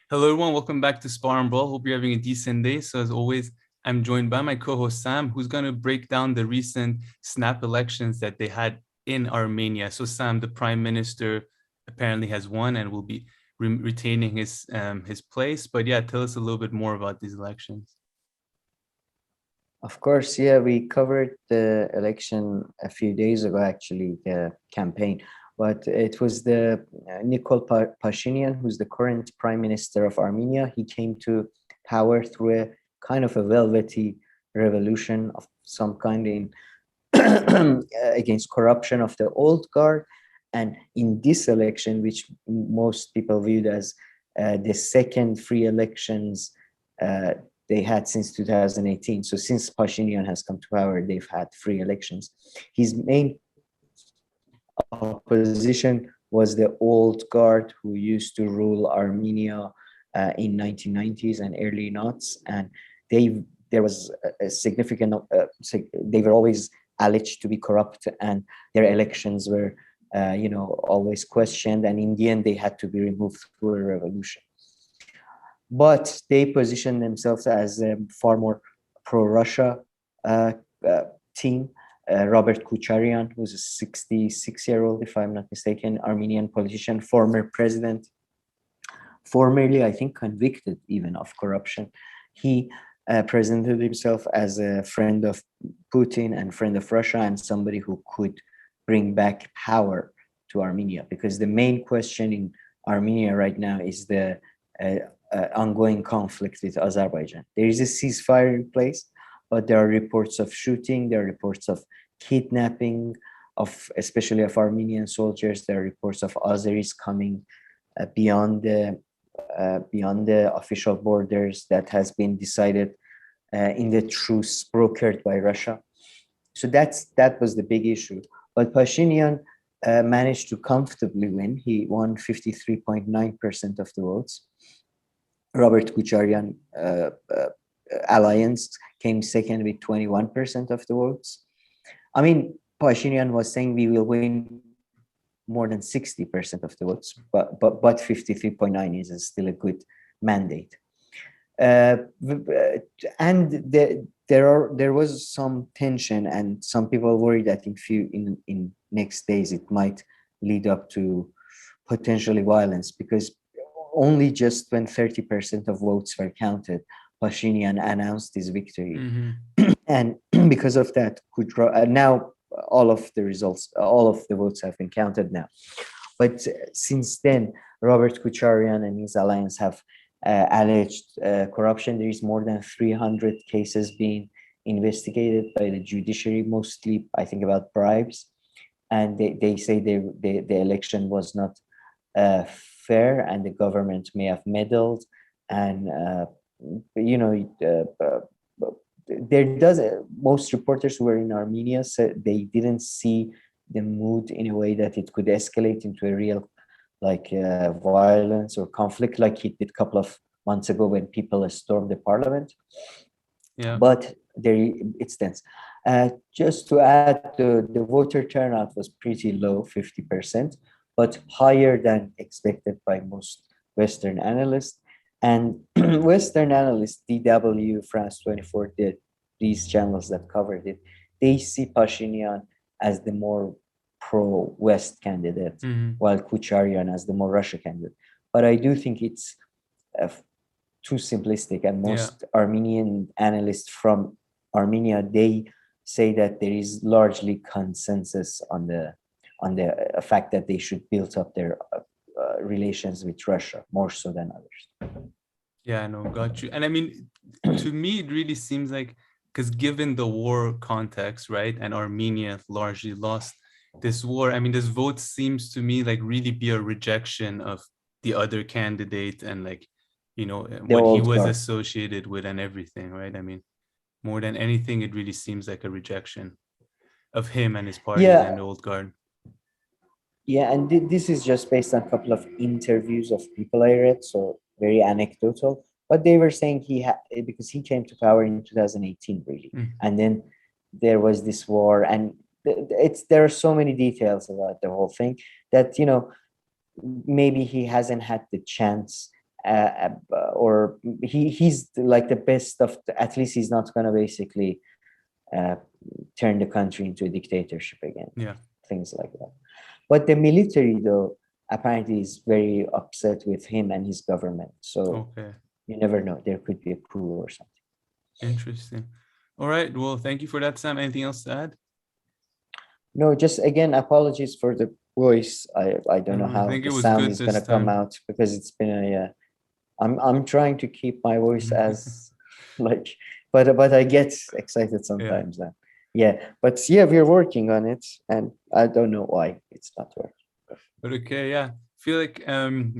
Hello, everyone. Welcome back to Spar&Brawl. Hope you're having a decent day. So, as always, I'm joined by my co-host Sam, who's going to break down the recent snap elections that they had in Armenia. So, Sam, the prime minister apparently has won and will be retaining his place. But yeah, tell us a little bit more about these elections. Of course, yeah, we covered the election a few days ago, actually, the campaign. But it was the Nikol Pashinyan, who's the current prime minister of Armenia. He came to power through a kind of a velvety revolution of some kind in against corruption of the old guard. And in this election, which most people viewed as the second free elections they had since 2018. So since Pashinyan has come to power, they've had free elections. His main opposition was the old guard who used to rule Armenia in 1990s and early noughts, and there was a significant they were always alleged to be corrupt, and their elections were always questioned, and in the end they had to be removed through a revolution. But they positioned themselves as a far more pro-Russia team. Robert Kucharian, who's a 66-year-old, if I'm not mistaken, Armenian politician, former president, formerly, I think, convicted even of corruption. He presented himself as a friend of Putin and friend of Russia and somebody who could bring back power to Armenia. Because the main question in Armenia right now is the ongoing conflict with Azerbaijan. There is a ceasefire in place, but there are reports of shooting, there are reports of kidnapping, especially of Armenian soldiers. There are reports of Azeris coming beyond the official borders that has been decided in the truce brokered by Russia. So that was the big issue. But Pashinyan managed to comfortably win. He won 53.9% of the votes. Robert Kucharian alliance came second with 21% of the votes. I mean, Pashinyan was saying we will win more than 60% of the votes, but 53.9 is still a good mandate. And there was some tension, and some people worry that in next days it might lead up to potentially violence, because only just when 30% of votes were counted, Pashinyan announced his victory. Mm-hmm. And because of that, now all of the votes have been counted now. But since then, Robert Kucharian and his alliance have alleged corruption. There is more than 300 cases being investigated by the judiciary, mostly, I think, about bribes. And they say the election was not fair, and the government may have meddled, and most reporters who were in Armenia said they didn't see the mood in a way that it could escalate into a real violence or conflict like it did a couple of months ago when people stormed the parliament. Yeah. But it's tense. Just to add, the voter turnout was pretty low, 50%, but higher than expected by most Western analysts. And Western analysts, DW, France 24, these channels that covered it, they see Pashinyan as the more pro-West candidate, while Kucharian as the more Russia candidate. But I do think it's too simplistic, and most Armenian analysts from Armenia, they say that there is largely consensus on the fact that they should build up their relations with Russia more so than others. Yeah, I know, got you. And I mean, to me, it really seems like, because given the war context, right, and Armenia largely lost this war, I mean, this vote seems to me like really be a rejection of the other candidate and what he was associated with and everything, right? I mean, more than anything, it really seems like a rejection of him and his party and the old guard. Yeah, and this is just based on a couple of interviews of people I read, so very anecdotal. But they were saying because he came to power in 2018, really, and then there was this war, and there are so many details about the whole thing that maybe he hasn't had the chance or he's like the best of at least he's not going to basically turn the country into a dictatorship again. Yeah. Things like that. But the military, though, apparently is very upset with him and his government. So Okay. you never know. There could be a coup or something. Interesting. All right. Well, thank you for that, Sam. Anything else to add? No, just again, apologies for the voice. I don't know I how think the it was sound good is this going to come time. out because it's been a I'm trying to keep my voice as like, but I get excited sometimes. Then but we're working on it, and I don't know why it's not working. But okay, yeah. Feel like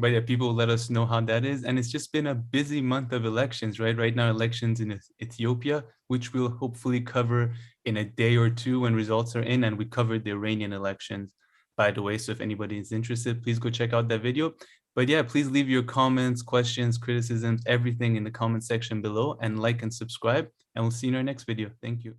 but yeah, people let us know how that is. And it's just been a busy month of elections, right? Right now, elections in Ethiopia, which we'll hopefully cover in a day or two when results are in. And we covered the Iranian elections, by the way. So if anybody is interested, please go check out that video. But yeah, please leave your comments, questions, criticisms, everything in the comment section below, and like and subscribe. And we'll see you in our next video. Thank you.